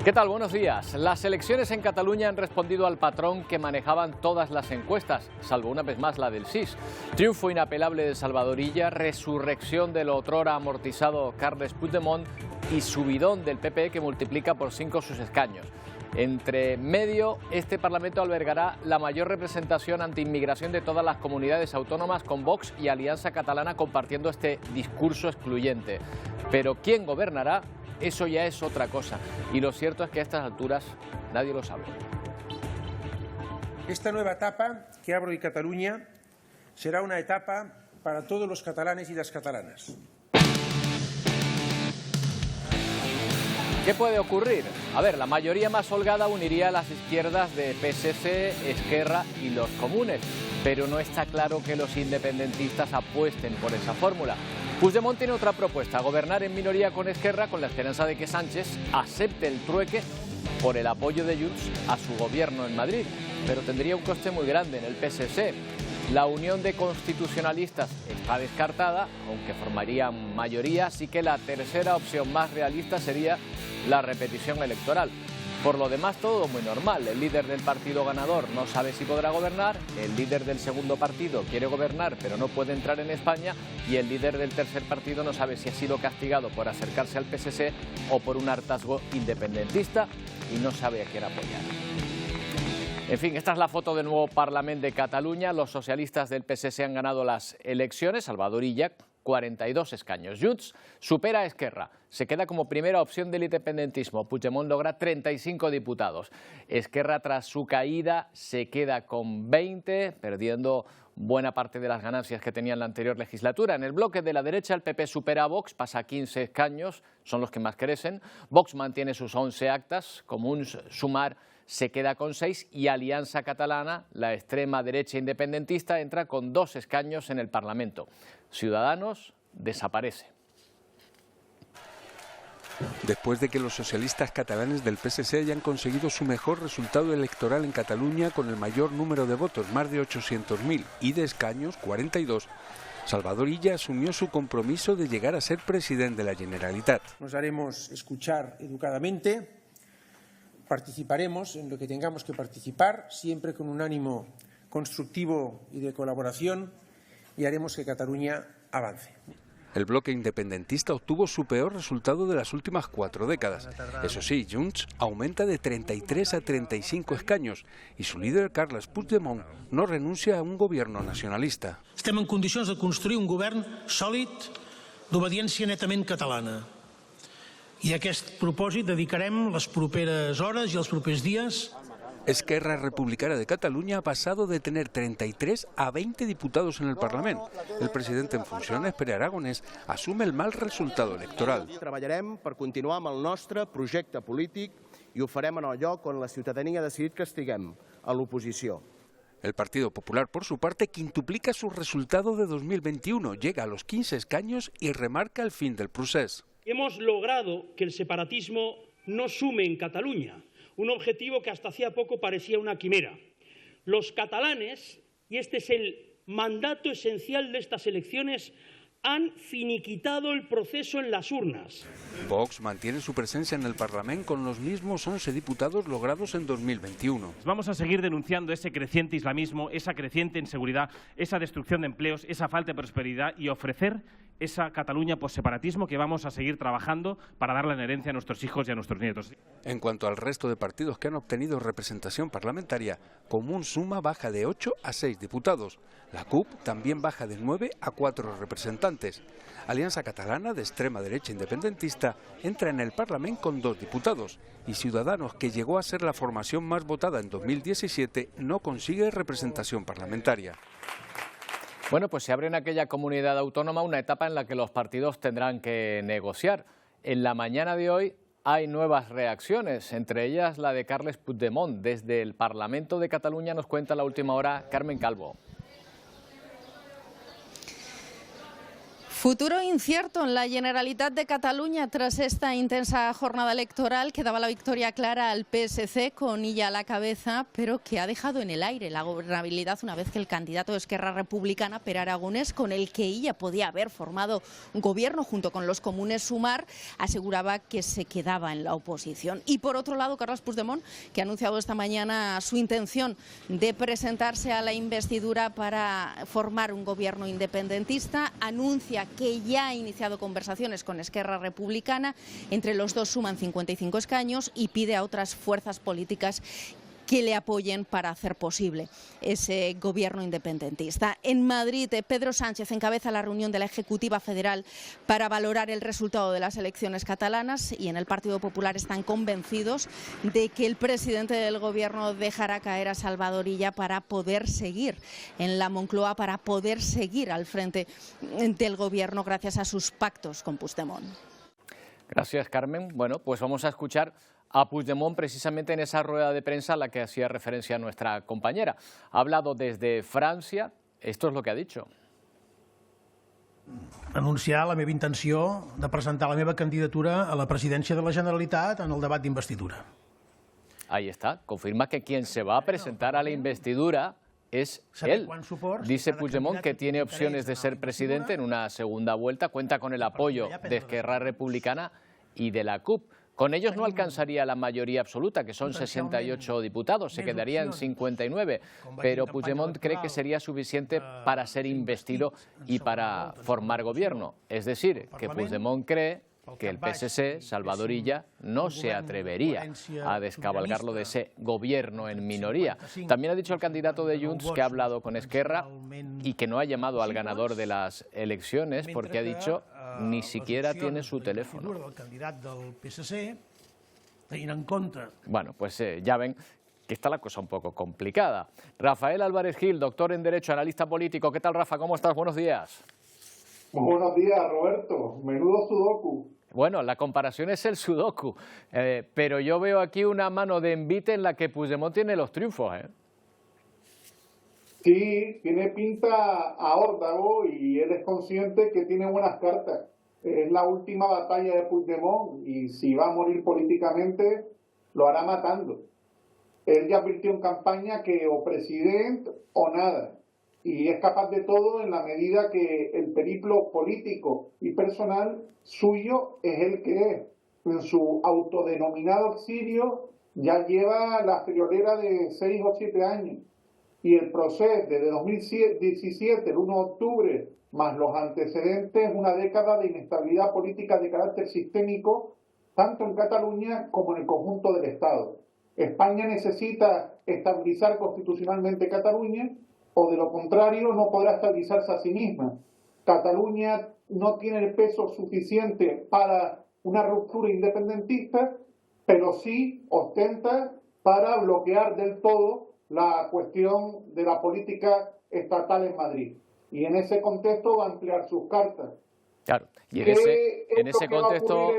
¿Qué tal? Buenos días. Las elecciones en Cataluña han respondido al patrón que manejaban todas las encuestas, salvo una vez más la del SIS. Triunfo inapelable de Salvador Illa, resurrección del otrora amortizado Carles Puigdemont y subidón del PP que multiplica por 5 sus escaños. Entre medio, este Parlamento albergará la mayor representación anti-inmigración de todas las comunidades autónomas, con Vox y Alianza Catalana compartiendo este discurso excluyente. Pero ¿quién gobernará? Eso ya es otra cosa. Y lo cierto es que a estas alturas nadie lo sabe. Esta nueva etapa que abre hoy Cataluña será una etapa para todos los catalanes y las catalanas. ¿Qué puede ocurrir? A ver, la mayoría más holgada uniría a las izquierdas de PSC, Esquerra y los comunes, pero no está claro que los independentistas apuesten por esa fórmula. Puigdemont tiene otra propuesta: gobernar en minoría con Esquerra, con la esperanza de que Sánchez acepte el trueque por el apoyo de Junts a su gobierno en Madrid, pero tendría un coste muy grande en el PSC. La unión de constitucionalistas está descartada, aunque formarían mayoría, así que la tercera opción más realista sería la repetición electoral. Por lo demás, todo muy normal. El líder del partido ganador no sabe si podrá gobernar, el líder del segundo partido quiere gobernar pero no puede entrar en España, y el líder del tercer partido no sabe si ha sido castigado por acercarse al PSC o por un hartazgo independentista y no sabe a quién apoyar. En fin, esta es la foto del nuevo Parlamento de Cataluña. Los socialistas del PSC han ganado las elecciones. Salvador Illa, 42 escaños. Junts supera a Esquerra. Se queda como primera opción del independentismo. Puigdemont logra 35 diputados. Esquerra, tras su caída, se queda con 20, perdiendo buena parte de las ganancias que tenía en la anterior legislatura. En el bloque de la derecha, el PP supera a Vox, pasa a 15 escaños, son los que más crecen. Vox mantiene sus 11 actas, Comuns, Sumar se queda con 6 y Alianza Catalana, la extrema derecha independentista, entra con 2 escaños en el Parlamento. Ciudadanos desaparece. Después de que los socialistas catalanes del PSC hayan conseguido su mejor resultado electoral en Cataluña con el mayor número de votos, más de 800.000, y de escaños, 42, Salvador Illa asumió su compromiso de llegar a ser presidente de la Generalitat. Nos haremos escuchar educadamente, participaremos en lo que tengamos que participar, siempre con un ánimo constructivo y de colaboración, y haremos que Cataluña avance. El bloque independentista obtuvo su peor resultado de las últimas 4 décadas. Eso sí, Junts aumenta de 33 a 35 escaños y su líder, Carles Puigdemont, no renuncia a un gobierno nacionalista. Estem en condicions de construir un govern sòlid d'obediència netament catalana. I a aquest propòsit dedicarem les properes hores i els propers dies. Esquerra Republicana de Cataluña ha pasado de tener 33 a 20 diputados en el Parlamento. El presidente en funciones, Pere Aragonès, asume el mal resultado electoral. Treballarem per continuar amb el nostre projecte polític i ho farem en el lloc on la ciutadania ha decidit que estiguem, a l'oposició. El Partido Popular, por su parte, quintuplica su resultado de 2021, llega a los 15 escaños y remarca el fin del procés. Hemos logrado que el separatismo no sume en Cataluña, un objetivo que hasta hacía poco parecía una quimera. Los catalanes, y este es el mandato esencial de estas elecciones, han finiquitado el proceso en las urnas. Vox mantiene su presencia en el Parlamento con los mismos 11 diputados logrados en 2021. Vamos a seguir denunciando ese creciente islamismo, esa creciente inseguridad, esa destrucción de empleos, esa falta de prosperidad y ofrecer esa Cataluña posseparatismo que vamos a seguir trabajando para darle en herencia a nuestros hijos y a nuestros nietos. En cuanto al resto de partidos que han obtenido representación parlamentaria, Comuns suma baja de 8 a 6 diputados. La CUP también baja de 9 a 4 representantes. Alianza Catalana, de extrema derecha independentista, entra en el Parlamento con 2 diputados. Y Ciudadanos, que llegó a ser la formación más votada en 2017, no consigue representación parlamentaria. Bueno, pues se abre en aquella comunidad autónoma una etapa en la que los partidos tendrán que negociar. En la mañana de hoy hay nuevas reacciones, entre ellas la de Carles Puigdemont. Desde el Parlamento de Cataluña nos cuenta a la última hora Carmen Calvo. Futuro incierto en la Generalitat de Cataluña tras esta intensa jornada electoral que daba la victoria clara al PSC con Illa a la cabeza, pero que ha dejado en el aire la gobernabilidad una vez que el candidato de Esquerra Republicana, Pere Aragonés, con el que Illa podía haber formado un gobierno junto con los comunes Sumar, aseguraba que se quedaba en la oposición. Y por otro lado, Carles Puigdemont, que ha anunciado esta mañana su intención de presentarse a la investidura para formar un gobierno independentista, anuncia que ya ha iniciado conversaciones con Esquerra Republicana, entre los dos suman 55 escaños y pide a otras fuerzas políticas que le apoyen para hacer posible ese gobierno independentista. En Madrid, Pedro Sánchez encabeza la reunión de la Ejecutiva Federal para valorar el resultado de las elecciones catalanas y en el Partido Popular están convencidos de que el presidente del Gobierno dejará caer a Salvador Illa para poder seguir en la Moncloa, para poder seguir al frente del Gobierno gracias a sus pactos con Puigdemont. Gracias, Carmen. Bueno, pues vamos a escuchar a Puigdemont precisamente en esa rueda de prensa a la que hacía referencia nuestra compañera. Ha hablado desde Francia, esto es lo que ha dicho. Anunciar la meva intenció de presentar la meva candidatura a la presidència de la Generalitat en el debat d'investidura. Ahí está, confirma que quien se va a presentar a la investidura es él. Dice Puigdemont que tiene opciones de ser presidente en una segunda vuelta, cuenta con el apoyo de Esquerra Republicana y de la CUP. Con ellos no alcanzaría la mayoría absoluta, que son 68 diputados, se quedaría en 59, pero Puigdemont cree que sería suficiente para ser investido y para formar gobierno. Es decir, que Puigdemont cree que el PSC, Salvador Illa, no se atrevería a descabalgarlo de ese gobierno en minoría. También ha dicho el candidato de Junts que ha hablado con Esquerra y que no ha llamado al ganador de las elecciones porque ha dicho ni siquiera tiene su teléfono. Bueno, pues ya ven que está la cosa un poco complicada. Rafael Álvarez Gil, doctor en Derecho, analista político. ¿Qué tal, Rafa? ¿Cómo estás? Buenos días. Buenos días, Roberto. Menudo sudoku. Bueno, la comparación es el sudoku, pero yo veo aquí una mano de envite en la que Puigdemont tiene los triunfos, ¿eh? Sí, tiene pinta a órdago y él es consciente que tiene buenas cartas. Es la última batalla de Puigdemont y si va a morir políticamente, lo hará matando. Él ya advirtió en campaña que o presidente o nada. Y es capaz de todo en la medida que el periplo político y personal suyo es el que es. En su autodenominado exilio ya lleva la friolera de 6 o 7 años. Y el proceso desde 2017, el 1 de octubre, más los antecedentes, una década de inestabilidad política de carácter sistémico, tanto en Cataluña como en el conjunto del Estado. España necesita estabilizar constitucionalmente Cataluña, o de lo contrario no podrá estabilizarse a sí misma. Cataluña no tiene el peso suficiente para una ruptura independentista, pero sí ostenta para bloquear del todo la cuestión de la política estatal en Madrid. Y en ese contexto va a ampliar sus cartas. Claro, y en ese contexto...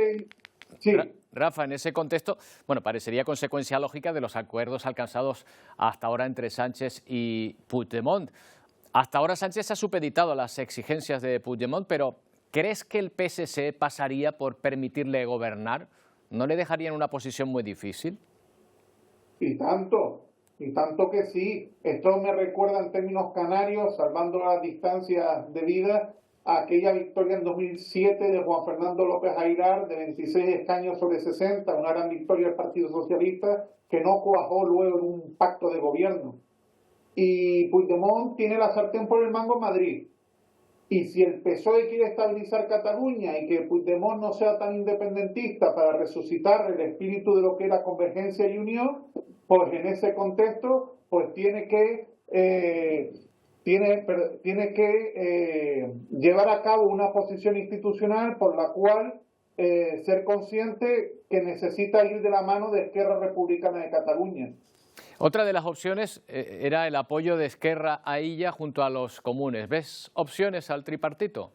Sí. Rafa, en ese contexto, bueno, parecería consecuencia lógica de los acuerdos alcanzados hasta ahora entre Sánchez y Puigdemont. Hasta ahora Sánchez ha supeditado a las exigencias de Puigdemont, pero ¿crees que el PSC pasaría por permitirle gobernar? ¿No le dejaría en una posición muy difícil? Y tanto que sí. Esto me recuerda en términos canarios, salvando las distancias debidas, a aquella victoria en 2007 de Juan Fernando López Aguilar de 26 escaños sobre 60, una gran victoria del Partido Socialista que no cuajó luego en un pacto de gobierno. Y Puigdemont tiene la sartén por el mango en Madrid. Y si el PSOE quiere estabilizar Cataluña y que Puigdemont no sea tan independentista para resucitar el espíritu de lo que era convergencia y unión, pues en ese contexto pues tiene que llevar a cabo una posición institucional por la cual ser consciente que necesita ir de la mano de Esquerra Republicana de Cataluña. Otra de las opciones era el apoyo de Esquerra a Illa junto a los comunes. ¿Ves opciones al tripartito?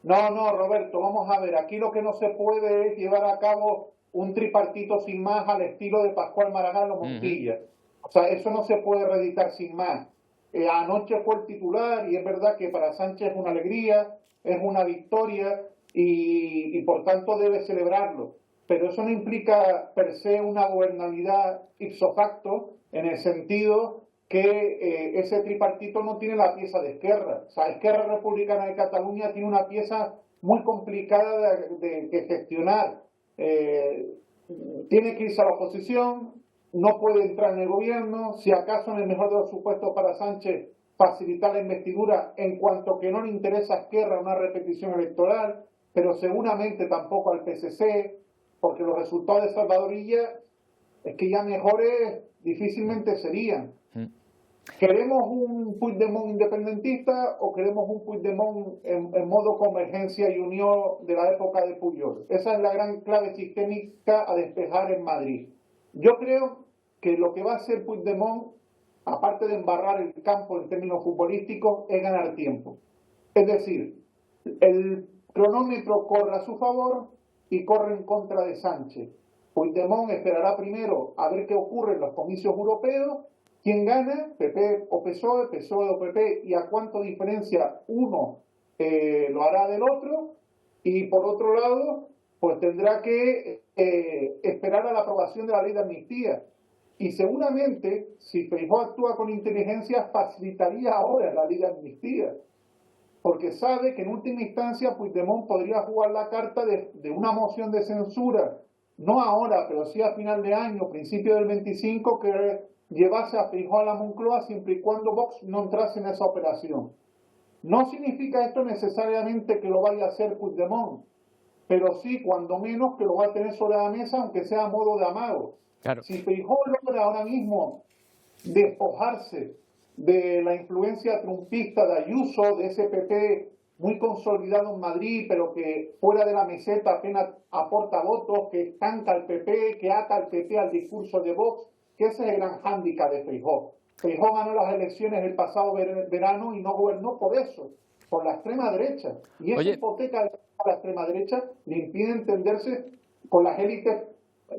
No, Roberto, vamos a ver. Aquí lo que no se puede es llevar a cabo un tripartito sin más al estilo de Pascual Maragall o Montilla. O sea, eso no se puede reeditar sin más. anoche fue el titular y es verdad que para Sánchez es una alegría, es una victoria y por tanto debe celebrarlo. Pero eso no implica per se una gobernabilidad ipso facto en el sentido que ese tripartito no tiene la pieza de Esquerra. O sea, Esquerra Republicana de Cataluña tiene una pieza muy complicada de gestionar. Tiene que irse a la oposición, no puede entrar en el gobierno, si acaso en el mejor de los supuestos para Sánchez facilitar la investidura en cuanto que no le interesa a Esquerra una repetición electoral, pero seguramente tampoco al PSC, porque los resultados de Salvador Illa es que ya mejores difícilmente serían. ¿Queremos un Puigdemont independentista o queremos un Puigdemont en modo convergencia y unión de la época de Pujol? Esa es la gran clave sistémica a despejar en Madrid. Yo creo que lo que va a hacer Puigdemont, aparte de embarrar el campo en términos futbolísticos, es ganar tiempo. Es decir, el cronómetro corre a su favor y corre en contra de Sánchez. Puigdemont esperará primero a ver qué ocurre en los comicios europeos. ¿Quién gana? PP o PSOE, PSOE o PP, y a cuánto diferencia uno lo hará del otro, y por otro lado, pues tendrá que esperar a la aprobación de la ley de amnistía. Y seguramente, si Feijóo actúa con inteligencia, facilitaría ahora la ley de amnistía, porque sabe que en última instancia Puigdemont podría jugar la carta de una moción de censura, no ahora, pero sí a final de año, principio del 25, que llevase a Feijóo a la Moncloa siempre y cuando Vox no entrase en esa operación. No significa esto necesariamente que lo vaya a hacer Puigdemont, pero sí, cuando menos, que lo va a tener sobre la mesa, aunque sea a modo de amago. Claro. Si Feijóo logra ahora mismo despojarse de la influencia trumpista de Ayuso, de ese PP muy consolidado en Madrid, pero que fuera de la meseta apenas aporta votos, que estanca al PP, que ata al PP al discurso de Vox, que ese es el gran hándicap de Feijóo. Feijóo ganó las elecciones el pasado verano y no gobernó por eso, por la extrema derecha. Y esa hipoteca de la extrema derecha le impide entenderse con las élites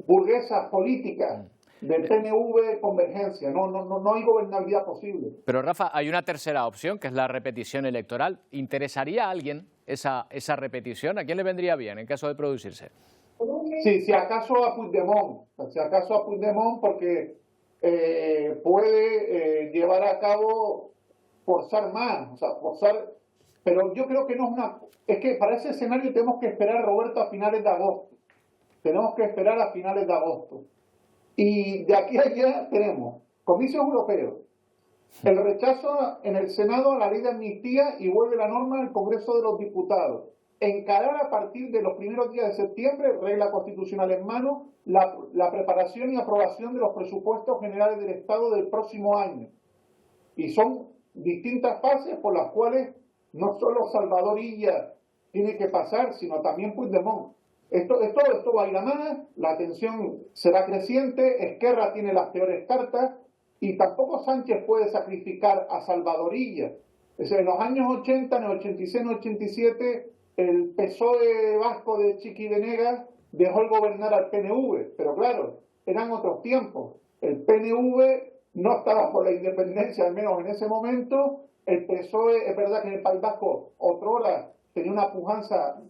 burguesas políticas del PNV Convergencia. No hay gobernabilidad posible. Pero Rafa, hay una tercera opción, que es la repetición electoral. ¿Interesaría a alguien esa repetición? ¿A quién le vendría bien en caso de producirse? Sí, si acaso a Puigdemont, porque puede llevar a cabo, forzar más, pero yo creo que no es una... Es que para ese escenario tenemos que esperar, Roberto, a finales de agosto. Y de aquí a allá tenemos comicios europeos, el rechazo en el Senado a la ley de amnistía y vuelve la norma al Congreso de los Diputados. Encarar a partir de los primeros días de septiembre, regla constitucional en mano, la preparación y aprobación de los presupuestos generales del Estado del próximo año. Y son distintas fases por las cuales no solo Salvador Illa tiene que pasar, sino también Puigdemont. Esto va a ir a más, la tensión será creciente, Esquerra tiene las peores cartas y tampoco Sánchez puede sacrificar a Salvador Illa. En los años 80, en el 86, en el 87, el PSOE vasco de Chiqui Venegas dejó el gobernar al PNV, pero claro, eran otros tiempos. El PNV no estaba por la independencia, al menos en ese momento. El PSOE, es verdad que en el País Vasco otrora tenía una pujanza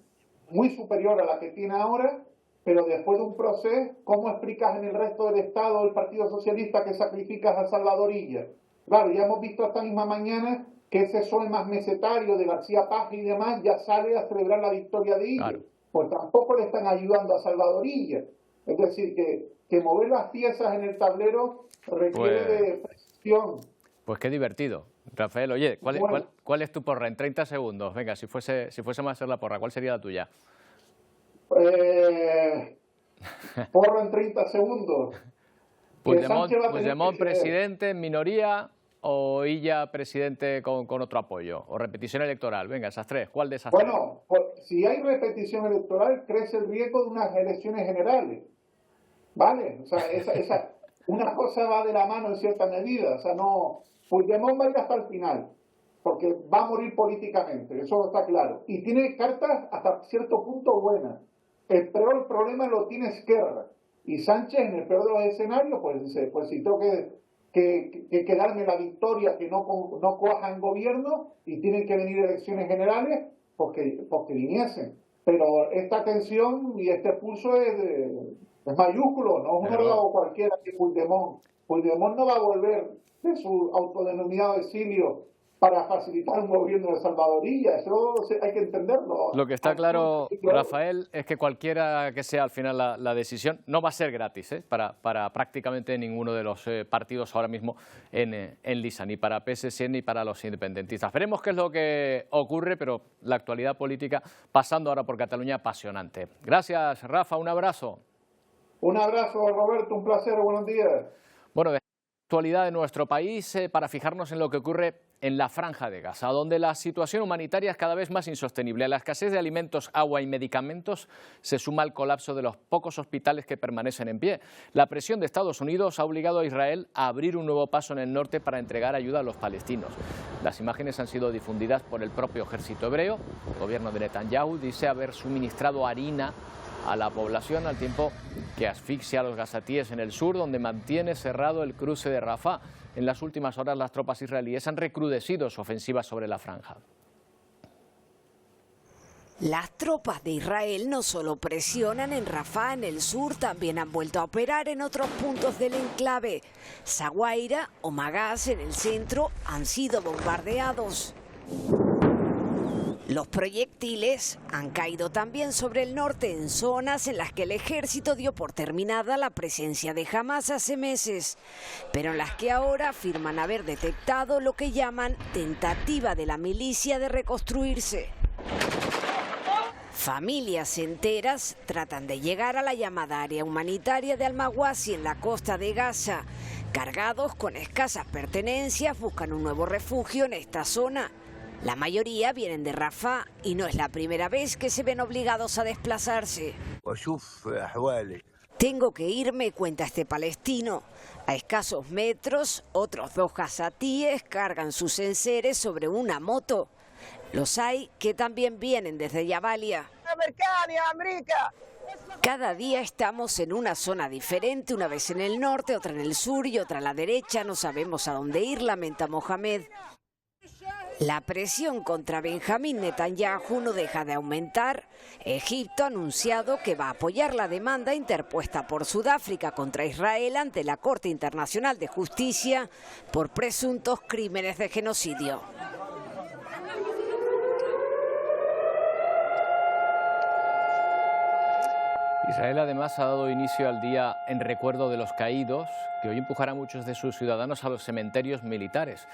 muy superior a la que tiene ahora, pero después de un proceso, ¿cómo explicas en el resto del Estado el Partido Socialista que sacrificas a Salvador Illa? Claro, ya hemos visto esta misma mañana que ese PSOE más mesetario de García Page y demás ya sale a celebrar la victoria de Illa. Claro. Pues tampoco le están ayudando a Salvador Illa. Es decir, que mover las piezas en el tablero requiere de precisión. Pues qué divertido. Rafael, oye, ¿cuál es tu porra? En 30 segundos. Venga, si fuésemos a hacer la porra, ¿cuál sería la tuya? Porra en 30 segundos. Puigdemont presidente en minoría o Illa presidente con otro apoyo. O repetición electoral. Venga, esas tres. ¿Cuál de esas tres? Bueno, si hay repetición electoral, crece el riesgo de unas elecciones generales. ¿Vale? O sea, una cosa va de la mano en cierta medida. O sea, no... Puigdemont va a ir hasta el final, porque va a morir políticamente, eso está claro. Y tiene cartas hasta cierto punto buenas. El peor problema lo tiene Esquerra. Y Sánchez, en el peor de los escenarios, pues si tengo que que darme la victoria, que no cojan gobierno y tienen que venir elecciones generales porque viniesen. Pero esta tensión y este pulso es mayúsculo, no es un órgano cualquiera que Puigdemont. Puigdemont no va a volver de su autodenominado exilio para facilitar un gobierno de salvadorilla, eso hay que entenderlo. Lo que está claro, Rafael, es que cualquiera que sea al final la decisión, no va a ser gratis para prácticamente ninguno de los partidos ahora mismo en liza, ni para PSC ni para los independentistas. Veremos qué es lo que ocurre, pero la actualidad política, pasando ahora por Cataluña, apasionante. Gracias, Rafa, un abrazo. Un abrazo, Roberto, un placer, buenos días. Bueno, de la actualidad de nuestro país, para fijarnos en lo que ocurre en la Franja de Gaza, donde la situación humanitaria es cada vez más insostenible. A la escasez de alimentos, agua y medicamentos se suma el colapso de los pocos hospitales que permanecen en pie. La presión de Estados Unidos ha obligado a Israel a abrir un nuevo paso en el norte para entregar ayuda a los palestinos. Las imágenes han sido difundidas por el propio ejército hebreo. El gobierno de Netanyahu dice haber suministrado harina a la población al tiempo que asfixia a los gazatíes en el sur, donde mantiene cerrado el cruce de Rafah. En las últimas horas las tropas israelíes han recrudecido su ofensiva sobre la franja. Las tropas de Israel no solo presionan en Rafah, en el sur, también han vuelto a operar en otros puntos del enclave. Zaguaira o Magaz, en el centro, han sido bombardeados. Los proyectiles han caído también sobre el norte, en zonas en las que el ejército dio por terminada la presencia de Hamás hace meses, pero en las que ahora afirman haber detectado lo que llaman tentativa de la milicia de reconstruirse. Familias enteras tratan de llegar a la llamada área humanitaria de Al-Mawasi en la costa de Gaza. Cargados con escasas pertenencias, buscan un nuevo refugio en esta zona. La mayoría vienen de Rafah y no es la primera vez que se ven obligados a desplazarse. Tengo que irme, cuenta este palestino. A escasos metros, otros 2 gazatíes cargan sus enseres sobre una moto. Los hay que también vienen desde Jabalia. Cada día estamos en una zona diferente, una vez en el norte, otra en el sur y otra a la derecha. No sabemos a dónde ir, lamenta Mohamed. La presión contra Benjamín Netanyahu no deja de aumentar. Egipto ha anunciado que va a apoyar la demanda interpuesta por Sudáfrica contra Israel ante la Corte Internacional de Justicia por presuntos crímenes de genocidio. Israel además ha dado inicio al día en recuerdo de los caídos, que hoy empujará a muchos de sus ciudadanos a los cementerios militares.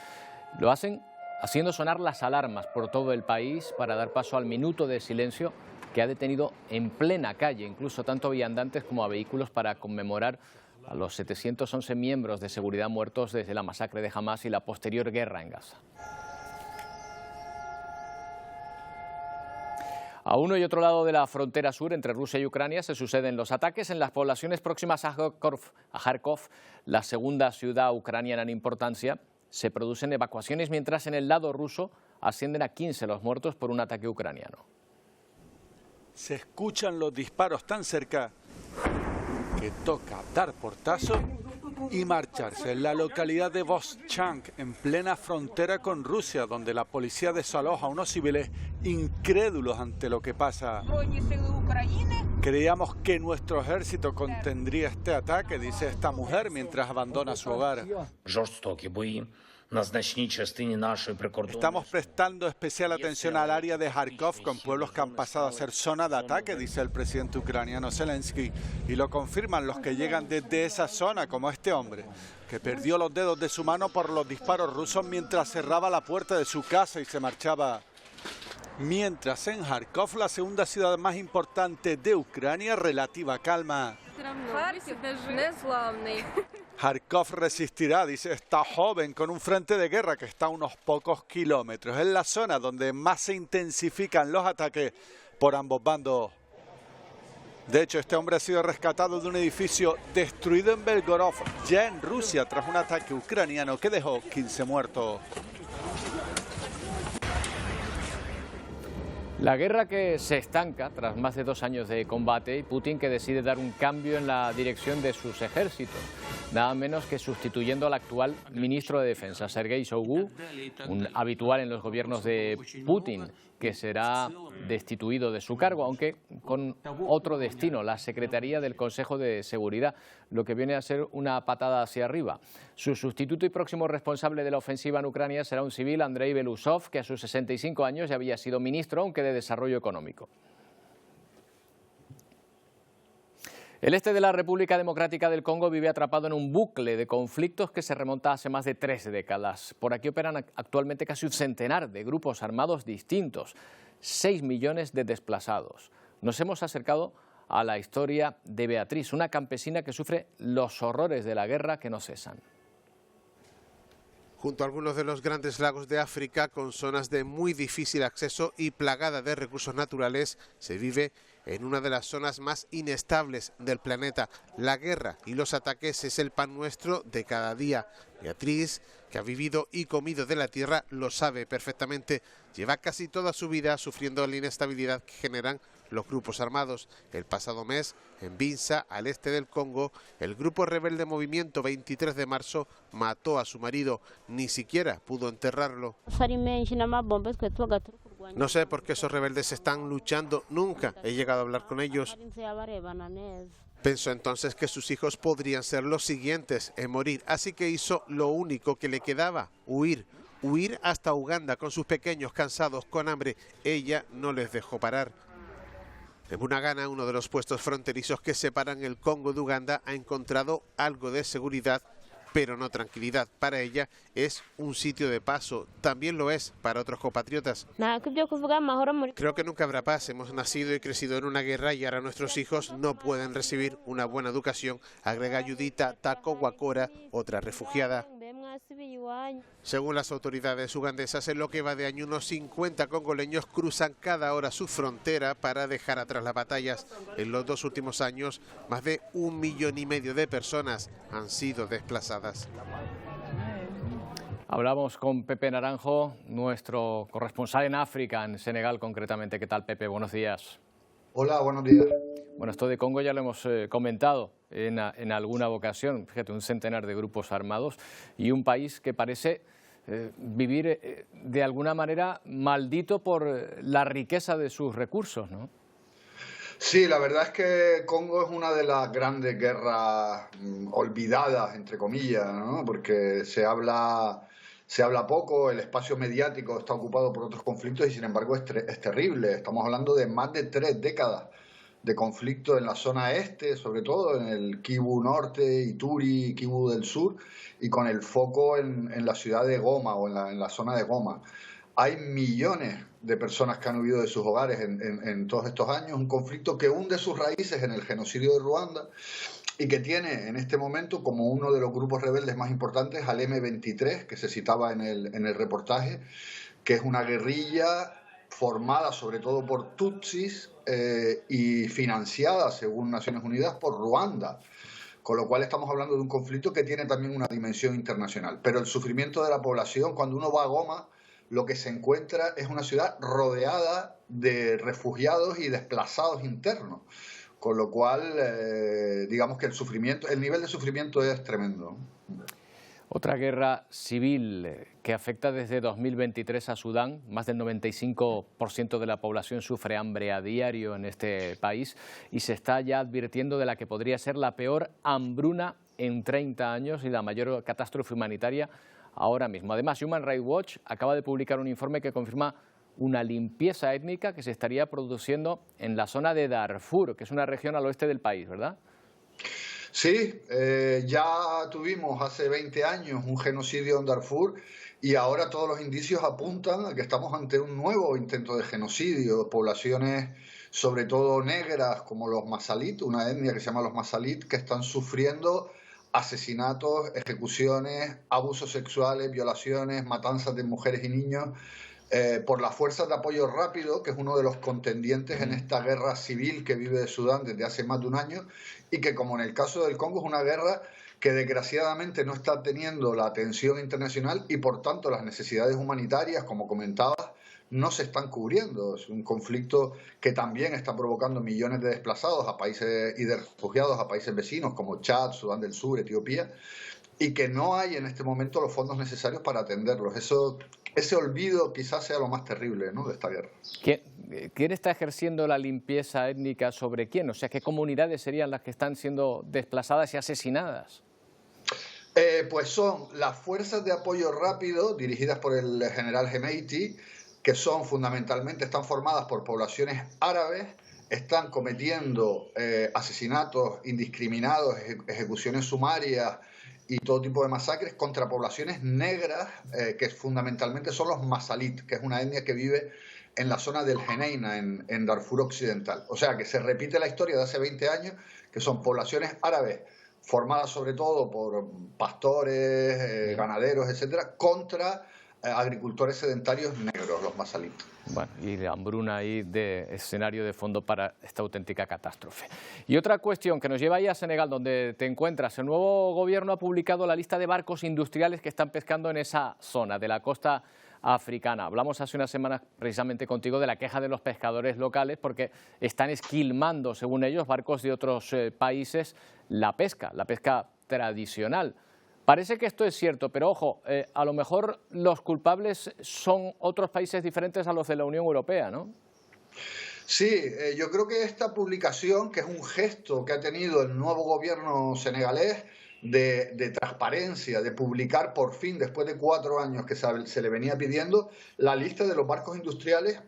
Lo hacen haciendo sonar las alarmas por todo el país para dar paso al minuto de silencio que ha detenido en plena calle, incluso tanto a viandantes como a vehículos, para conmemorar a los 711 miembros de seguridad muertos desde la masacre de Hamás y la posterior guerra en Gaza. A uno y otro lado de la frontera sur entre Rusia y Ucrania se suceden los ataques en las poblaciones próximas a Kharkov, la segunda ciudad ucraniana en importancia. Se producen evacuaciones, mientras en el lado ruso ascienden a 15 los muertos por un ataque ucraniano. Se escuchan los disparos tan cerca que toca dar portazo y marcharse. En la localidad de Voschansk, en plena frontera con Rusia, donde la policía desaloja a unos civiles incrédulos ante lo que pasa. Creíamos que nuestro ejército contendría este ataque, dice esta mujer mientras abandona su hogar. Estamos prestando especial atención al área de Kharkov, con pueblos que han pasado a ser zona de ataque, dice el presidente ucraniano Zelensky, y lo confirman los que llegan desde esa zona, como este hombre, que perdió los dedos de su mano por los disparos rusos mientras cerraba la puerta de su casa y se marchaba. Mientras en Kharkov, la segunda ciudad más importante de Ucrania, relativa calma. Kharkov resistirá, dice esta joven, con un frente de guerra que está a unos pocos kilómetros. Es la zona donde más se intensifican los ataques por ambos bandos. De hecho, este hombre ha sido rescatado de un edificio destruido en Belgorod, ya en Rusia, tras un ataque ucraniano que dejó 15 muertos. La guerra que se estanca tras más de 2 años de combate y Putin que decide dar un cambio en la dirección de sus ejércitos. nada menos que sustituyendo al actual ministro de Defensa, Sergei Shoigu, un habitual en los gobiernos de Putin, que será destituido de su cargo, aunque con otro destino, la Secretaría del Consejo de Seguridad, lo que viene a ser una patada hacia arriba. Su sustituto y próximo responsable de la ofensiva en Ucrania será un civil, Andrei Belousov, que a sus 65 años ya había sido ministro, aunque de Desarrollo Económico. El este de la República Democrática del Congo vive atrapado en un bucle de conflictos que se remonta hace más de 3 décadas. Por aquí operan actualmente casi un centenar de grupos armados distintos, 6 millones de desplazados. Nos hemos acercado a la historia de Beatriz, una campesina que sufre los horrores de la guerra que no cesan. Junto a algunos de los grandes lagos de África, con zonas de muy difícil acceso y plagada de recursos naturales, se vive en una de las zonas más inestables del planeta. La guerra y los ataques es el pan nuestro de cada día. Beatriz, que ha vivido y comido de la tierra, lo sabe perfectamente. Lleva casi toda su vida sufriendo la inestabilidad que generan los grupos armados. El pasado mes, en Binza, al este del Congo, el grupo rebelde Movimiento 23 de marzo mató a su marido. Ni siquiera pudo enterrarlo. No sé por qué esos rebeldes están luchando. Nunca he llegado a hablar con ellos. Pensó entonces que sus hijos podrían ser los siguientes en morir, así que hizo lo único que le quedaba, huir. Huir hasta Uganda con sus pequeños, cansados, con hambre. Ella no les dejó parar. En Bunagana, uno de los puestos fronterizos que separan el Congo de Uganda, ha encontrado algo de seguridad, pero no tranquilidad. Para ella es un sitio de paso, también lo es para otros compatriotas. Creo que nunca habrá paz, hemos nacido y crecido en una guerra y ahora nuestros hijos no pueden recibir una buena educación, agrega Judita Tako Wakora, otra refugiada. Según las autoridades ugandesas, en lo que va de año, unos 50 congoleños cruzan cada hora su frontera para dejar atrás las batallas. En los 2 últimos años, más de 1,5 millones de personas han sido desplazadas. Hablamos con Pepe Naranjo, nuestro corresponsal en África, en Senegal concretamente. ¿Qué tal, Pepe? Buenos días. Hola, buenos días. Bueno, esto de Congo ya lo hemos comentado en alguna ocasión. Fíjate, un centenar de grupos armados y un país que parece vivir de alguna manera maldito por la riqueza de sus recursos, ¿no? Sí, la verdad es que Congo es una de las grandes guerras olvidadas, entre comillas, ¿no? Porque se habla poco, el espacio mediático está ocupado por otros conflictos y sin embargo es terrible. Estamos hablando de más de 3 décadas de conflicto en la zona este, sobre todo en el Kivu Norte, Ituri, Kivu del Sur, y con el foco en la ciudad de Goma o en la zona de Goma. Hay millones de personas que han huido de sus hogares en todos estos años, un conflicto que hunde sus raíces en el genocidio de Ruanda y que tiene en este momento como uno de los grupos rebeldes más importantes al M23, que se citaba en el reportaje, que es una guerrilla formada sobre todo por tutsis y financiada, según Naciones Unidas, por Ruanda. Con lo cual estamos hablando de un conflicto que tiene también una dimensión internacional. Pero el sufrimiento de la población, cuando uno va a Goma, lo que se encuentra es una ciudad rodeada de refugiados y desplazados internos. Con lo cual, digamos que el nivel de sufrimiento es tremendo. Otra guerra civil que afecta desde 2023 a Sudán. Más del 95% de la población sufre hambre a diario en este país y se está ya advirtiendo de la que podría ser la peor hambruna en 30 años y la mayor catástrofe humanitaria ahora mismo. Además, Human Rights Watch acaba de publicar un informe que confirma una limpieza étnica que se estaría produciendo en la zona de Darfur, que es una región al oeste del país, ¿verdad? Sí, ya tuvimos hace 20 años un genocidio en Darfur y ahora todos los indicios apuntan a que estamos ante un nuevo intento de genocidio. Poblaciones, sobre todo negras, como los masalit, una etnia que se llama los masalit, que están sufriendo asesinatos, ejecuciones, abusos sexuales, violaciones, matanzas de mujeres y niños, por las fuerzas de apoyo rápido, que es uno de los contendientes en esta guerra civil que vive Sudán desde hace más de un año y que, como en el caso del Congo, es una guerra que desgraciadamente no está teniendo la atención internacional y por tanto las necesidades humanitarias, como comentabas, no se están cubriendo. Es un conflicto que también está provocando millones de desplazados a países y de refugiados a países vecinos como Chad, Sudán del Sur, Etiopía, y que no hay en este momento los fondos necesarios para atenderlos. Ese olvido quizás sea lo más terrible, ¿no?, de esta guerra. ¿Quién está ejerciendo la limpieza étnica sobre quién? O sea, ¿qué comunidades serían las que están siendo desplazadas y asesinadas? Pues son las fuerzas de apoyo rápido dirigidas por el general Hemedti, que son fundamentalmente, están formadas por poblaciones árabes, están cometiendo asesinatos indiscriminados, ejecuciones sumarias y todo tipo de masacres contra poblaciones negras, que fundamentalmente son los masalit, que es una etnia que vive en la zona del Jeneina, en Darfur Occidental. O sea que se repite la historia de hace 20 años, que son poblaciones árabes formadas sobre todo por pastores, ganaderos, etcétera, contra agricultores sedentarios negros, los masalit. Bueno, y la hambruna ahí de escenario de fondo para esta auténtica catástrofe. Y otra cuestión que nos lleva ahí a Senegal, donde te encuentras. El nuevo gobierno ha publicado la lista de barcos industriales que están pescando en esa zona de la costa africana. Hablamos hace unas semanas precisamente contigo de la queja de los pescadores locales porque están esquilmando, según ellos, barcos de otros países la pesca tradicional. Parece que esto es cierto, pero ojo, a lo mejor los culpables son otros países diferentes a los de la Unión Europea, ¿no? Sí, yo creo que esta publicación, que es un gesto que ha tenido el nuevo gobierno senegalés de transparencia, de publicar por fin, después de 4 años que se le venía pidiendo, la lista de los barcos industriales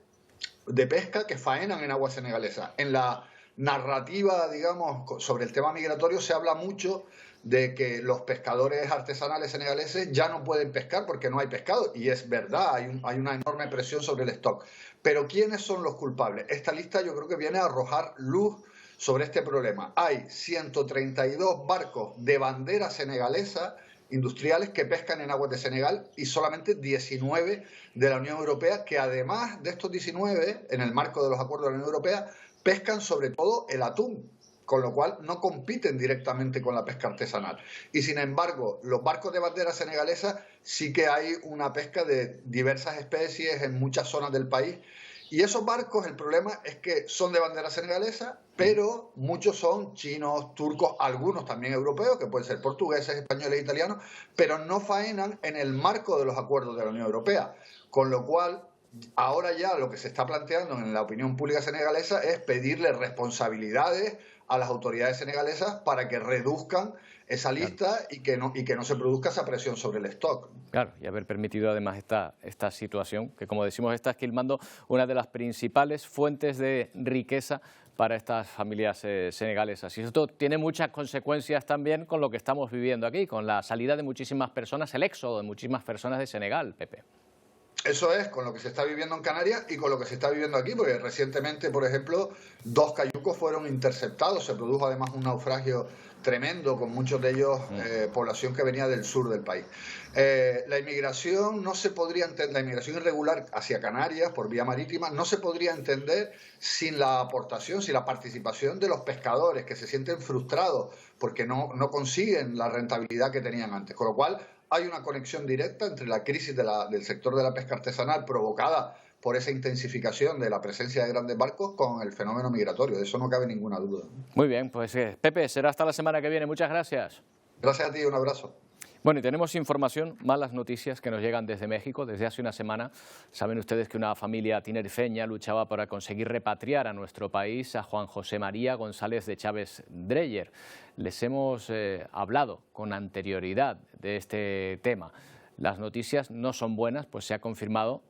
de pesca que faenan en agua senegalesa. En la narrativa, digamos, sobre el tema migratorio se habla mucho de que los pescadores artesanales senegaleses ya no pueden pescar porque no hay pescado, y es verdad, hay una enorme presión sobre el stock. Pero ¿quiénes son los culpables? Esta lista yo creo que viene a arrojar luz sobre este problema. Hay 132 barcos de bandera senegalesa industriales que pescan en aguas de Senegal y solamente 19 de la Unión Europea, que además de estos 19, en el marco de los acuerdos de la Unión Europea, pescan sobre todo el atún, con lo cual no compiten directamente con la pesca artesanal. Y sin embargo, los barcos de bandera senegalesa sí que hay una pesca de diversas especies en muchas zonas del país. Y esos barcos, el problema es que son de bandera senegalesa, pero muchos son chinos, turcos, algunos también europeos, que pueden ser portugueses, españoles, italianos, pero no faenan en el marco de los acuerdos de la Unión Europea. Con lo cual, ahora ya lo que se está planteando en la opinión pública senegalesa es pedirle responsabilidades a las autoridades senegalesas para que reduzcan esa lista y que no se produzca esa presión sobre el stock. Claro, y haber permitido además esta situación, que como decimos está esquilmando una de las principales fuentes de riqueza para estas familias senegalesas. Y esto tiene muchas consecuencias también con lo que estamos viviendo aquí, con la salida de muchísimas personas, el éxodo de muchísimas personas de Senegal, Pepe. Eso es, con lo que se está viviendo en Canarias y con lo que se está viviendo aquí, porque recientemente, por ejemplo, 2 cayucos fueron interceptados, se produjo además un naufragio tremendo, con muchos de ellos población que venía del sur del país. La inmigración no se podría entender, la inmigración irregular hacia Canarias por vía marítima no se podría entender sin la aportación, sin la participación de los pescadores, que se sienten frustrados porque no consiguen la rentabilidad que tenían antes, con lo cual hay una conexión directa entre la crisis del sector de la pesca artesanal provocada por esa intensificación de la presencia de grandes barcos con el fenómeno migratorio. De eso no cabe ninguna duda. Muy bien, pues Pepe, será hasta la semana que viene. Muchas gracias. Gracias a ti, un abrazo. Bueno, y tenemos información, malas noticias que nos llegan desde México. Desde hace una semana saben ustedes que una familia tinerfeña luchaba para conseguir repatriar a nuestro país a Juan José María González de Chávez Dreyer. Les hemos hablado con anterioridad de este tema. Las noticias no son buenas, pues se ha confirmado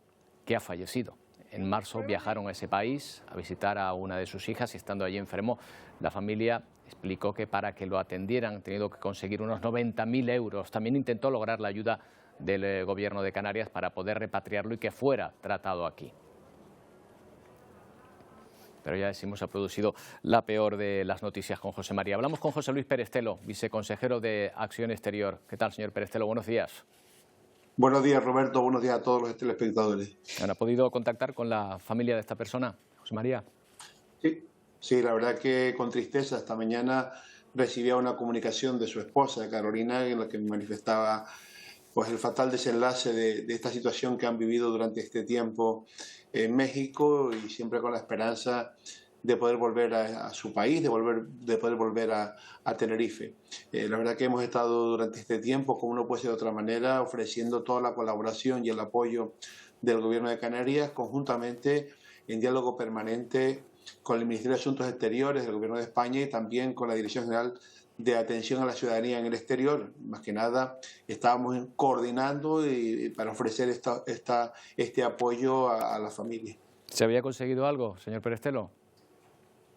que ha fallecido. En marzo viajaron a ese país a visitar a una de sus hijas y estando allí enfermó. La familia explicó que para que lo atendieran han tenido que conseguir unos 90.000 euros. También intentó lograr la ayuda del gobierno de Canarias para poder repatriarlo y que fuera tratado aquí. Pero ya decimos, ha producido la peor de las noticias con José María. Hablamos con José Luis Perestelo, viceconsejero de Acción Exterior. ¿Qué tal, señor Perestelo? Buenos días. Buenos días, Roberto. Buenos días a todos los telespectadores. ¿Han podido contactar con la familia de esta persona, José María? Sí, la verdad que con tristeza. Esta mañana recibía una comunicación de su esposa, Carolina, en la que manifestaba pues el fatal desenlace de esta situación que han vivido durante este tiempo en México, y siempre con la esperanza de poder volver a su país, de poder volver a Tenerife. La verdad que hemos estado durante este tiempo, como no puede ser de otra manera, ofreciendo toda la colaboración y el apoyo del Gobierno de Canarias, conjuntamente en diálogo permanente con el Ministerio de Asuntos Exteriores del Gobierno de España y también con la Dirección General de Atención a la Ciudadanía en el Exterior. Más que nada, estábamos coordinando para ofrecer este apoyo a la familia. ¿Se había conseguido algo, señor Perestelo?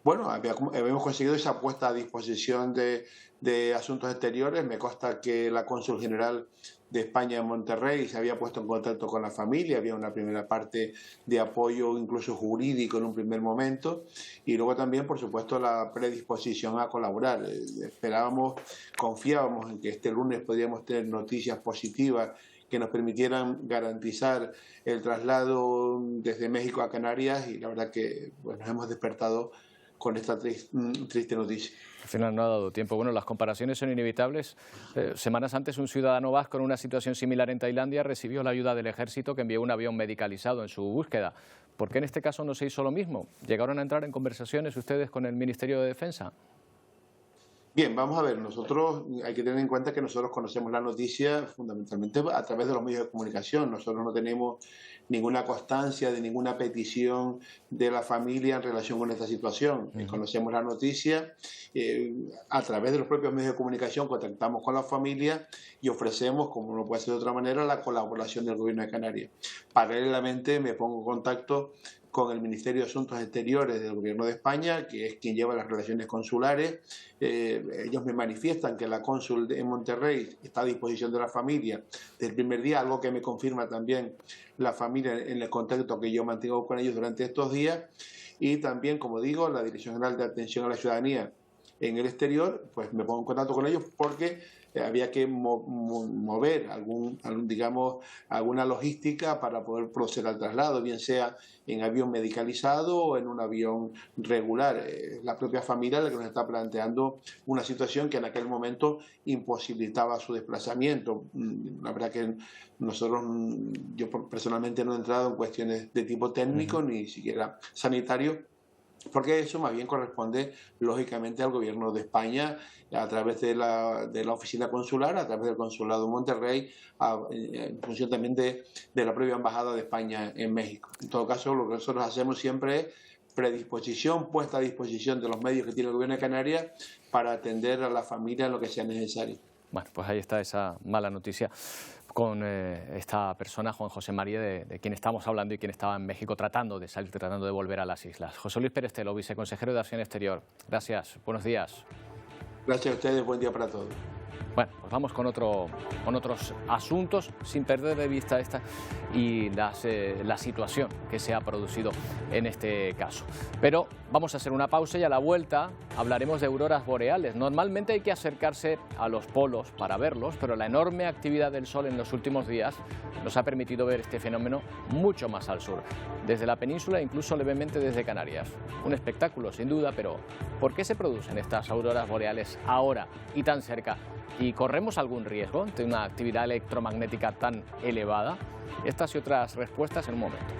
Bueno, habíamos conseguido esa puesta a disposición de Asuntos Exteriores. Me consta que la cónsul general de España en Monterrey se había puesto en contacto con la familia, había una primera parte de apoyo incluso jurídico en un primer momento, y luego también, por supuesto, la predisposición a colaborar. Esperábamos, confiábamos en que este lunes podríamos tener noticias positivas que nos permitieran garantizar el traslado desde México a Canarias, y la verdad que nos hemos despertado con esta triste noticia. Al final no ha dado tiempo. Bueno, las comparaciones son inevitables. Semanas antes, un ciudadano vasco en una situación similar en Tailandia recibió la ayuda del ejército, que envió un avión medicalizado en su búsqueda. ¿Por qué en este caso no se hizo lo mismo? ¿Llegaron a entrar en conversaciones ustedes con el Ministerio de Defensa? Bien, vamos a ver, nosotros hay que tener en cuenta que nosotros conocemos la noticia fundamentalmente a través de los medios de comunicación. Nosotros no tenemos ninguna constancia de ninguna petición de la familia en relación con esta situación. Conocemos la noticia, a través de los propios medios de comunicación contactamos con la familia y ofrecemos, como no puede ser de otra manera, la colaboración del Gobierno de Canarias. Paralelamente me pongo en contacto con el Ministerio de Asuntos Exteriores del Gobierno de España, que es quien lleva las relaciones consulares. Ellos me manifiestan que la cónsul en Monterrey está a disposición de la familia desde el primer día, algo que me confirma también la familia en el contacto que yo mantengo con ellos durante estos días. Y también, como digo, la Dirección General de Atención a la Ciudadanía en el Exterior, pues me pongo en contacto con ellos porque había que mover alguna logística para poder proceder al traslado, bien sea en avión medicalizado o en un avión regular. La propia familia la que nos está planteando una situación que en aquel momento imposibilitaba su desplazamiento. La verdad que yo personalmente no he entrado en cuestiones de tipo técnico ni siquiera sanitario, porque eso más bien corresponde lógicamente al Gobierno de España a través de la oficina consular, a través del Consulado de Monterrey, en función también de la propia Embajada de España en México. En todo caso, lo que nosotros hacemos siempre es predisposición, puesta a disposición de los medios que tiene el Gobierno de Canarias para atender a la familia en lo que sea necesario. Bueno, pues ahí está esa mala noticia con esta persona, Juan José María, de quien estamos hablando y quien estaba en México tratando de volver a las islas. José Luis Perestelo, viceconsejero de Acción Exterior. Gracias, buenos días. Gracias a ustedes, buen día para todos. Bueno, pues vamos con otros asuntos, sin perder de vista esta y la situación que se ha producido en este caso. Pero vamos a hacer una pausa y a la vuelta hablaremos de auroras boreales. Normalmente hay que acercarse a los polos para verlos, pero la enorme actividad del Sol en los últimos días nos ha permitido ver este fenómeno mucho más al sur, desde la península e incluso levemente desde Canarias. Un espectáculo, sin duda, pero ¿por qué se producen estas auroras boreales ahora y tan cerca? ¿Y corremos algún riesgo ante una actividad electromagnética tan elevada? Estas y otras respuestas en un momento.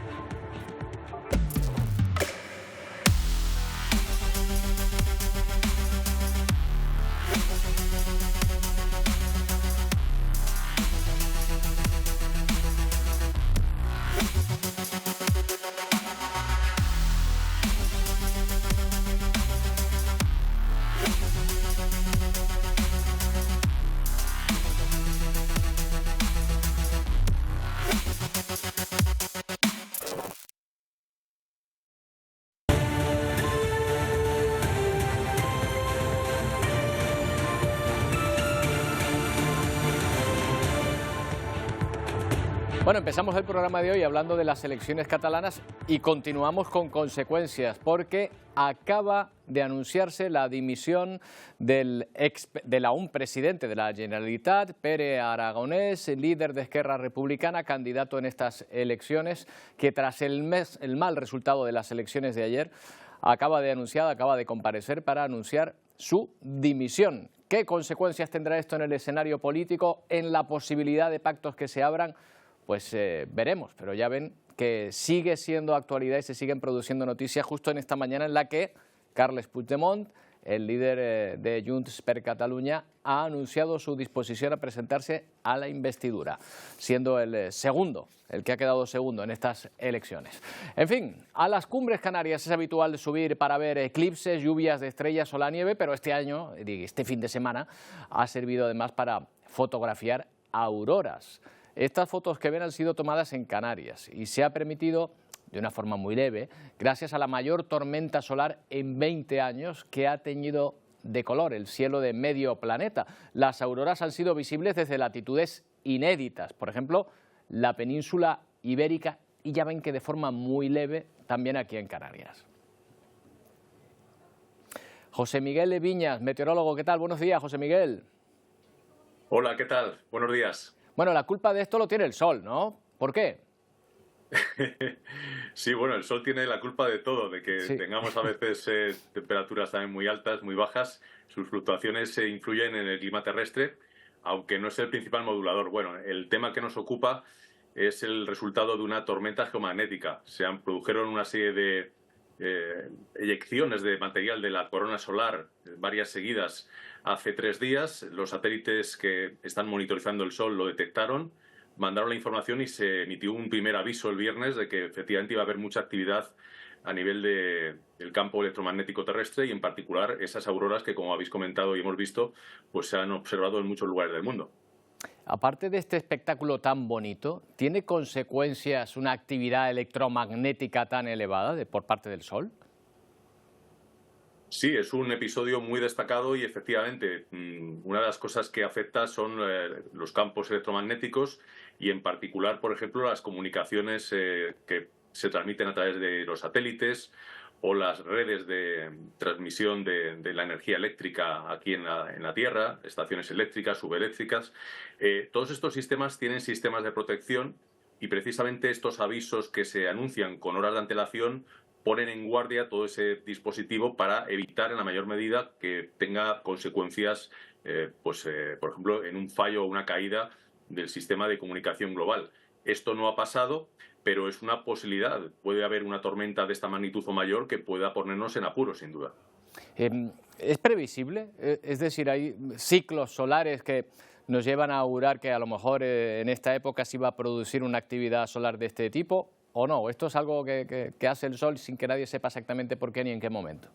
Bueno, empezamos el programa de hoy hablando de las elecciones catalanas y continuamos con consecuencias, porque acaba de anunciarse la dimisión del aún presidente de la Generalitat, Pere Aragonès, líder de Esquerra Republicana, candidato en estas elecciones, que tras el mal resultado de las elecciones de ayer acaba de comparecer para anunciar su dimisión. ¿Qué consecuencias tendrá esto en el escenario político, en la posibilidad de pactos que se abran? Pues veremos, pero ya ven que sigue siendo actualidad y se siguen produciendo noticias justo en esta mañana en la que Carles Puigdemont, el líder de Junts per Catalunya, ha anunciado su disposición a presentarse a la investidura, siendo el que ha quedado segundo en estas elecciones. En fin, a las cumbres canarias es habitual subir para ver eclipses, lluvias de estrellas o la nieve, pero este fin de semana, ha servido además para fotografiar auroras. Estas fotos que ven han sido tomadas en Canarias y se ha permitido de una forma muy leve, gracias a la mayor tormenta solar en 20 años que ha teñido de color el cielo de medio planeta. Las auroras han sido visibles desde latitudes inéditas, por ejemplo, la península ibérica, y ya ven que de forma muy leve también aquí en Canarias. José Miguel Viñas, meteorólogo, ¿qué tal? Buenos días, José Miguel. Hola, ¿qué tal? Buenos días. Bueno, la culpa de esto lo tiene el sol, ¿no? ¿Por qué? Sí, bueno, el sol tiene la culpa de todo, de que tengamos a veces temperaturas también muy altas, muy bajas. Sus fluctuaciones influyen en el clima terrestre, aunque no es el principal modulador. Bueno, el tema que nos ocupa es el resultado de una tormenta geomagnética. Se produjeron una serie de eyecciones de material de la corona solar, varias seguidas, hace 3 días. Los satélites que están monitorizando el sol lo detectaron, mandaron la información y se emitió un primer aviso el viernes de que efectivamente iba a haber mucha actividad a nivel del campo electromagnético terrestre y en particular esas auroras que, como habéis comentado y hemos visto, pues se han observado en muchos lugares del mundo. Aparte de este espectáculo tan bonito, ¿tiene consecuencias una actividad electromagnética tan elevada por parte del Sol? Sí, es un episodio muy destacado y efectivamente una de las cosas que afecta son los campos electromagnéticos y en particular, por ejemplo, las comunicaciones que se transmiten a través de los satélites o las redes de transmisión de la energía eléctrica aquí en la Tierra, estaciones eléctricas, subeléctricas. Todos estos sistemas tienen sistemas de protección y precisamente estos avisos que se anuncian con horas de antelación ponen en guardia todo ese dispositivo para evitar en la mayor medida que tenga consecuencias, por ejemplo, en un fallo o una caída del sistema de comunicación global. Esto no ha pasado, pero es una posibilidad. Puede haber una tormenta de esta magnitud o mayor que pueda ponernos en apuros, sin duda. ¿Es previsible? Es decir, hay ciclos solares que nos llevan a augurar que a lo mejor en esta época se iba a producir una actividad solar de este tipo, ¿o no? ¿Esto es algo que hace el Sol sin que nadie sepa exactamente por qué ni en qué momento?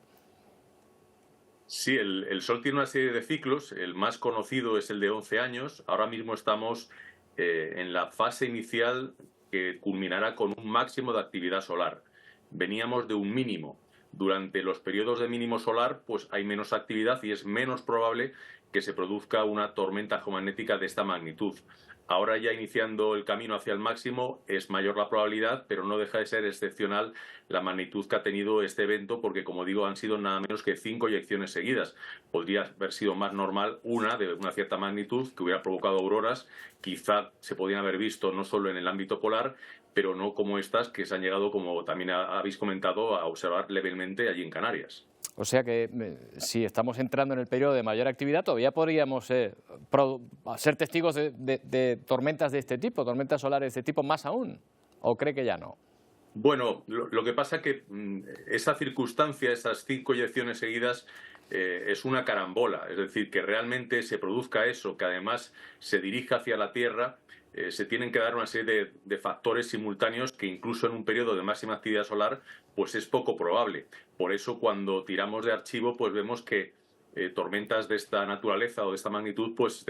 Sí, el Sol tiene una serie de ciclos. El más conocido es el de 11 años. Ahora mismo estamos en la fase inicial que culminará con un máximo de actividad solar. Veníamos de un mínimo. Durante los periodos de mínimo solar, pues hay menos actividad y es menos probable que se produzca una tormenta geomagnética de esta magnitud. Ahora ya iniciando el camino hacia el máximo es mayor la probabilidad, pero no deja de ser excepcional la magnitud que ha tenido este evento porque, como digo, han sido nada menos que 5 eyecciones seguidas. Podría haber sido más normal una de una cierta magnitud que hubiera provocado auroras. Quizá se podían haber visto no solo en el ámbito polar, pero no como estas que se han llegado, como también habéis comentado, a observar levemente allí en Canarias. O sea que si estamos entrando en el periodo de mayor actividad, todavía podríamos ser testigos de tormentas de este tipo, tormentas solares de este tipo, más aún. ¿O cree que ya no? Bueno, lo que pasa es que esa circunstancia, esas 5 eyecciones seguidas, es una carambola. Es decir, que realmente se produzca eso, que además se dirija hacia la Tierra, se tienen que dar una serie de factores simultáneos que incluso en un periodo de máxima actividad solar pues es poco probable. Por eso cuando tiramos de archivo pues vemos que tormentas de esta naturaleza o de esta magnitud pues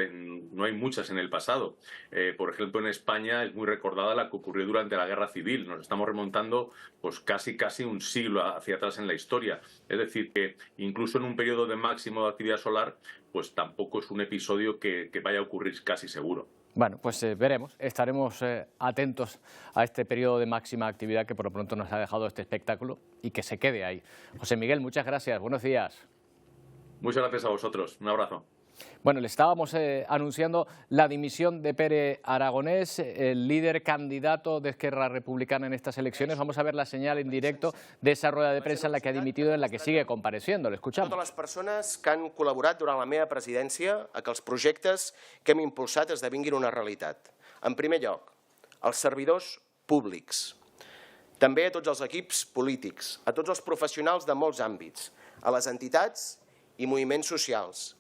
no hay muchas en el pasado. Por ejemplo, en España es muy recordada la que ocurrió durante la Guerra Civil. Nos estamos remontando pues casi un siglo hacia atrás en la historia. Es decir, que incluso en un periodo de máximo de actividad solar pues tampoco es un episodio que vaya a ocurrir casi seguro. Bueno, pues veremos, estaremos atentos a este periodo de máxima actividad que por lo pronto nos ha dejado este espectáculo y que se quede ahí. José Miguel, muchas gracias, buenos días. Muchas gracias a vosotros, un abrazo. Bueno, le estábamos anunciando la dimisión de Pere Aragonés, el líder candidato de Esquerra Republicana en estas elecciones. Vamos a ver la señal en directo de esa rueda de premsa en la que ha dimitido, en la que sigue compareciendo. Le escuchamos. Totes les persones que han col·laborat durant la meva presidència a que els projectes que hem impulsat esdevinguin una realitat. En primer lloc, als servidors públics, també a tots els equips polítics, a tots els professionals de molts àmbits, a les entitats i moviments socials,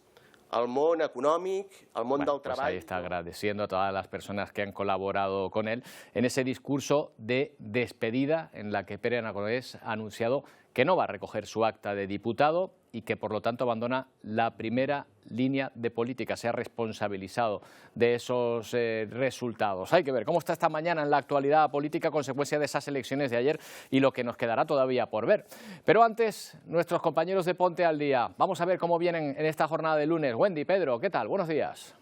al món econòmic, al món del treball. Ahí está agradeciendo a todas las personas que han colaborado con él en ese discurso de despedida en la que Pere Aragonés ha anunciado que no va a recoger su acta de diputado y que por lo tanto abandona la primera línea de política. Se ha responsabilizado de esos resultados. Hay que ver cómo está esta mañana en la actualidad política a consecuencia de esas elecciones de ayer y lo que nos quedará todavía por ver. Pero antes, nuestros compañeros de Ponte al Día. Vamos a ver cómo vienen en esta jornada de lunes. Wendy, Pedro, ¿qué tal? Buenos días.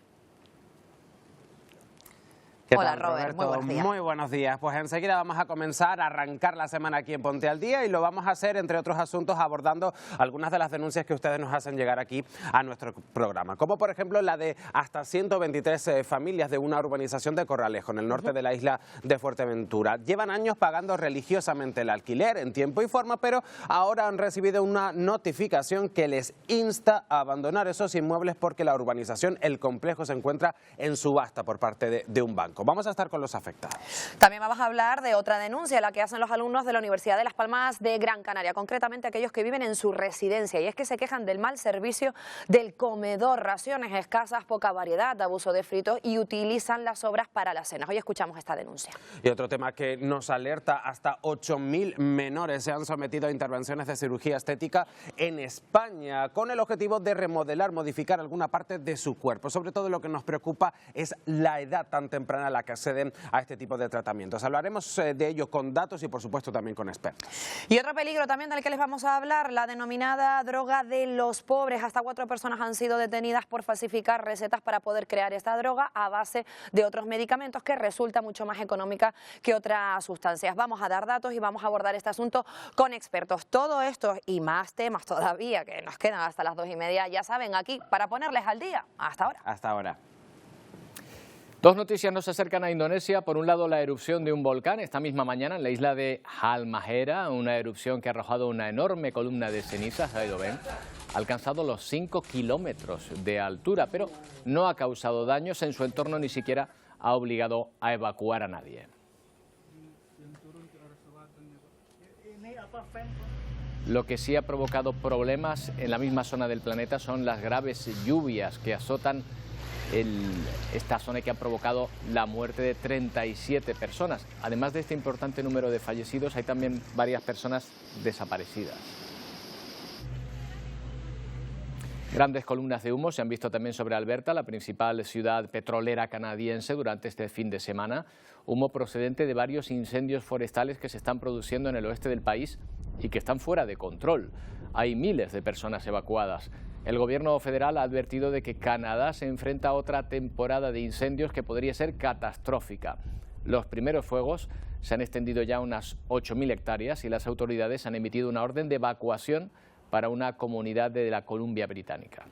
Hola Robert, muy buenos días. Muy buenos días. Pues enseguida vamos a comenzar a arrancar la semana aquí en Ponte al Día y lo vamos a hacer, entre otros asuntos, abordando algunas de las denuncias que ustedes nos hacen llegar aquí a nuestro programa. Como por ejemplo la de hasta 123 familias de una urbanización de Corralejo, en el norte de la isla de Fuerteventura. Llevan años pagando religiosamente el alquiler en tiempo y forma, pero ahora han recibido una notificación que les insta a abandonar esos inmuebles porque la urbanización, el complejo, se encuentra en subasta por parte de un banco. Vamos a estar con los afectados. También vamos a hablar de otra denuncia, la que hacen los alumnos de la Universidad de Las Palmas de Gran Canaria, concretamente aquellos que viven en su residencia, y es que se quejan del mal servicio del comedor, raciones escasas, poca variedad, abuso de fritos y utilizan las sobras para las cenas. Hoy escuchamos esta denuncia. Y otro tema que nos alerta, hasta 8.000 menores se han sometido a intervenciones de cirugía estética en España con el objetivo de remodelar, modificar alguna parte de su cuerpo. Sobre todo lo que nos preocupa es la edad tan temprana a la que acceden a este tipo de tratamientos. Hablaremos de ello con datos y por supuesto también con expertos. Y otro peligro también del que les vamos a hablar, la denominada droga de los pobres. Hasta 4 personas han sido detenidas por falsificar recetas para poder crear esta droga a base de otros medicamentos que resulta mucho más económica que otras sustancias. Vamos a dar datos y vamos a abordar este asunto con expertos. Todo esto y más temas todavía que nos quedan hasta las 2:30, ya saben, aquí para ponerles al día. Hasta ahora. Hasta ahora. Dos noticias nos acercan a Indonesia. Por un lado, la erupción de un volcán esta misma mañana en la isla de Halmahera, una erupción que ha arrojado una enorme columna de cenizas, ahí lo ven, ha alcanzado los 5 kilómetros de altura, pero no ha causado daños en su entorno, ni siquiera ha obligado a evacuar a nadie. Lo que sí ha provocado problemas en la misma zona del planeta son las graves lluvias que azotan esta zona y que han provocado la muerte de 37 personas. Además de este importante número de fallecidos, hay también varias personas desaparecidas. Grandes columnas de humo se han visto también sobre Alberta, la principal ciudad petrolera canadiense, durante este fin de semana. Humo procedente de varios incendios forestales que se están produciendo en el oeste del país y que están fuera de control. Hay miles de personas evacuadas. El gobierno federal ha advertido de que Canadá se enfrenta a otra temporada de incendios que podría ser catastrófica. Los primeros fuegos se han extendido ya a unas 8.000 hectáreas y las autoridades han emitido una orden de evacuación para una comunidad de la Columbia Británica.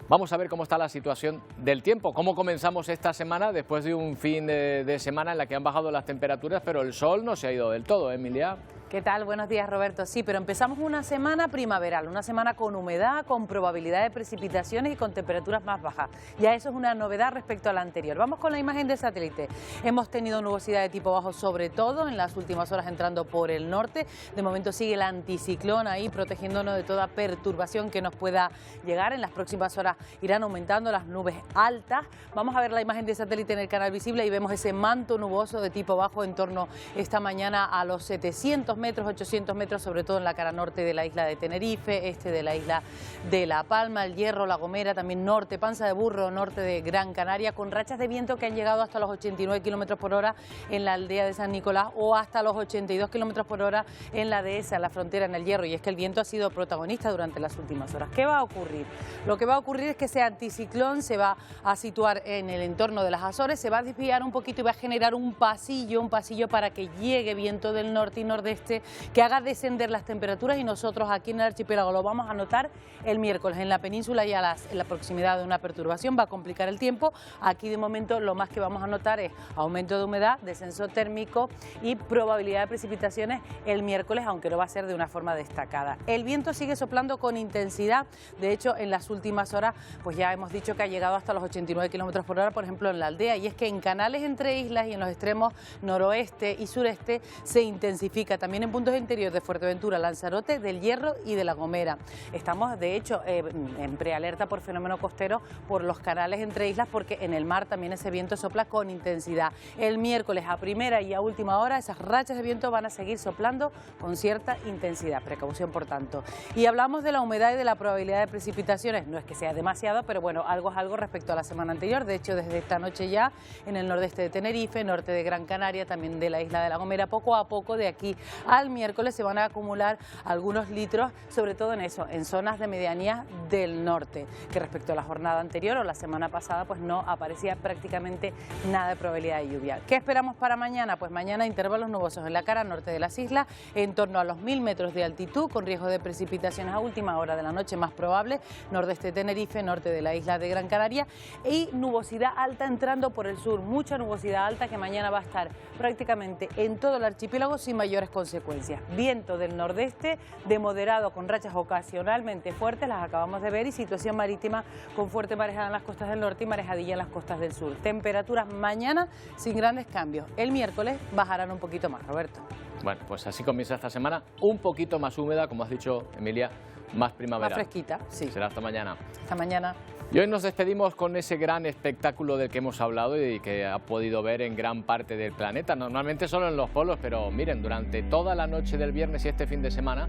Vamos a ver cómo está la situación del tiempo, cómo comenzamos esta semana después de un fin de semana en la que han bajado las temperaturas, pero el sol no se ha ido del todo, Emilia. ¿Qué tal? Buenos días, Roberto. Sí, pero empezamos una semana primaveral, una semana con humedad, con probabilidad de precipitaciones y con temperaturas más bajas. Ya eso es una novedad respecto a la anterior. Vamos con la imagen de satélite. Hemos tenido nubosidad de tipo bajo, sobre todo en las últimas horas entrando por el norte. De momento sigue el anticiclón ahí protegiéndonos de toda perturbación que nos pueda llegar. En las próximas horas irán aumentando las nubes altas. Vamos a ver la imagen de satélite en el canal visible y vemos ese manto nuboso de tipo bajo en torno esta mañana a los 700 metros, 800 metros, sobre todo en la cara norte de la isla de Tenerife, este de la isla de La Palma, El Hierro, La Gomera, también norte, Panza de Burro, norte de Gran Canaria, con rachas de viento que han llegado hasta los 89 kilómetros por hora en la aldea de San Nicolás o hasta los 82 kilómetros por hora en la dehesa, la frontera en El Hierro. Y es que el viento ha sido protagonista durante las últimas horas. ¿Qué va a ocurrir? Lo que va a ocurrir es que ese anticiclón se va a situar en el entorno de las Azores, se va a desviar un poquito y va a generar un pasillo para que llegue viento del norte y nordeste eclipse que haga descender las temperaturas, y nosotros aquí en el archipiélago lo vamos a notar el miércoles. En la península ya en la proximidad de una perturbación va a complicar el tiempo. Aquí de momento lo más que vamos a notar es aumento de humedad, descenso térmico y probabilidad de precipitaciones el miércoles, aunque no va a ser de una forma destacada. El viento sigue soplando con intensidad. De hecho, en las últimas horas pues ya hemos dicho que ha llegado hasta los 89 kilómetros por hora, por ejemplo en la Aldea, y es que en canales entre islas y en los extremos noroeste y sureste se intensifica. También en puntos interiores de Fuerteventura, Lanzarote, del Hierro y de La Gomera. Estamos de hecho en prealerta por fenómeno costero por los canales entre islas, porque en el mar también ese viento sopla con intensidad. El miércoles a primera y a última hora esas rachas de viento van a seguir soplando con cierta intensidad. Precaución por tanto. Y hablamos de la humedad y de la probabilidad de precipitaciones. No es que sea demasiado, pero bueno, algo es algo respecto a la semana anterior. De hecho, desde esta noche ya en el nordeste de Tenerife, norte de Gran Canaria, también de la isla de La Gomera, poco a poco de aquí al miércoles se van a acumular algunos litros, sobre todo en eso, en zonas de medianía del norte, que respecto a la jornada anterior o la semana pasada pues no aparecía prácticamente nada de probabilidad de lluvia. ¿Qué esperamos para mañana? Pues mañana intervalos nubosos en la cara norte de las islas, en torno a los 1000 metros de altitud, con riesgo de precipitaciones a última hora de la noche más probable, nordeste de Tenerife, norte de la isla de Gran Canaria, y nubosidad alta entrando por el sur, mucha nubosidad alta que mañana va a estar prácticamente en todo el archipiélago sin mayores consecuencias. Viento del nordeste de moderado con rachas ocasionalmente fuertes, las acabamos de ver, y situación marítima con fuerte marejada en las costas del norte y marejadilla en las costas del sur. Temperaturas mañana sin grandes cambios. El miércoles bajarán un poquito más, Roberto. Bueno, pues así comienza esta semana, un poquito más húmeda, como has dicho, Emilia, más primaveral. Más fresquita, sí. Será hasta mañana. Hasta mañana. Y hoy nos despedimos con ese gran espectáculo del que hemos hablado y que ha podido ver en gran parte del planeta. Normalmente solo en los polos, pero miren, durante toda la noche del viernes y este fin de semana,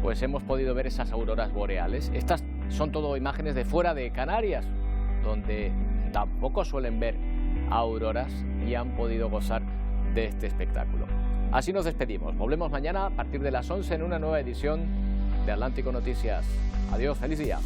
pues hemos podido ver esas auroras boreales. Estas son todo imágenes de fuera de Canarias, donde tampoco suelen ver auroras y han podido gozar de este espectáculo. Así nos despedimos. Volvemos mañana a partir de las 11 en una nueva edición de Atlántico Noticias. Adiós, feliz día.